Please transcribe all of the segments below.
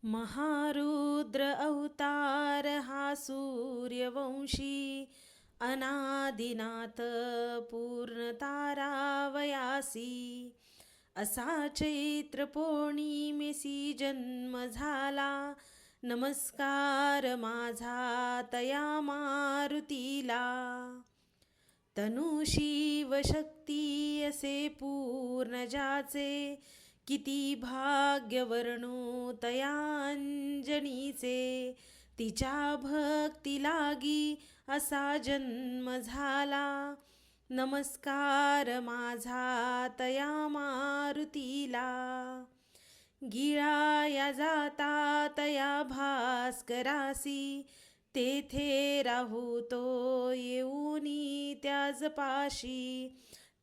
महारुद्र अवतार हा सूर्यवंशी अनादिनाथ पूर्ण तारावयासी असा चैत्र पौर्णिमेसी जन्म झाला. नमस्कार माझा तया मारुतीला. तनु शिवशक्ती असे पूर्ण ज्याचे किती भाग्य वर्णू तया अंजनीचे. तिच्या भक्ती लागी असा जन्म झाला. नमस्कार माझा तया मारुतीला. गिळाया जाता तया भास्करासी तेथे राहू तो येऊनी त्याजपाशी.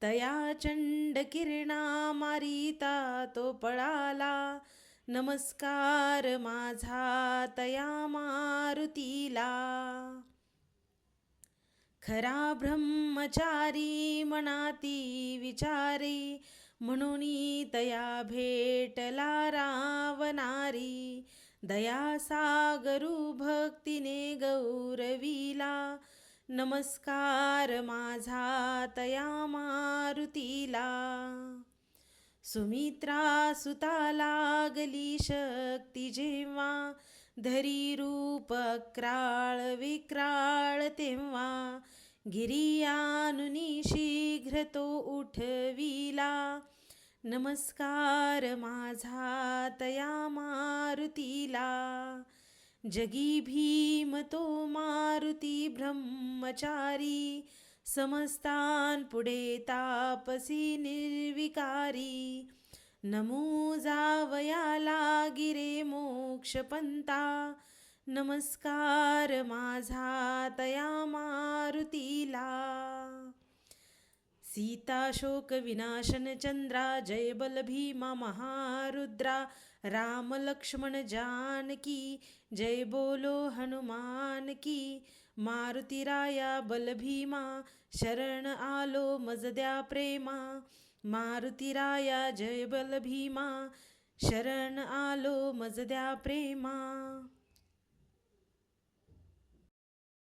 तया चंड किरणा मारिता तो पळाला. नमस्कार माझा तया मारुतीला. खरा ब्रह्मचारी मनाती विचारी म्हणून तया भेटला रावणारी. दया सागरू भक्तीने गौरविला. नमस्कार माझा तया मारुतीला. सुमित्रा सुता लागली शक्ती जेव्हा धरी रूप अक्राळ विक्राळ तेव्हा. गिरियानुनी शीघ्र तो उठविला. नमस्कार माझा तया मारुतीला. जगी भीम तो मारुती ब्रह्मचारी समस्तान पुढे तापसी निर्विकारी. नमो जावयाला गिरे मोक्षपंता. नमस्कार माझा तया मारुतीला. सीता शोक विनाशन चंद्रा जय बल भीमा महारुद्रा. राम लक्ष्मण जानकी जय बोलो हनुमान की. मारुती राया बल भीमा शरण आलो मज द्या प्रेमा. मारुती राया जय बल भीमा शरण आलो मज द्या प्रेमा.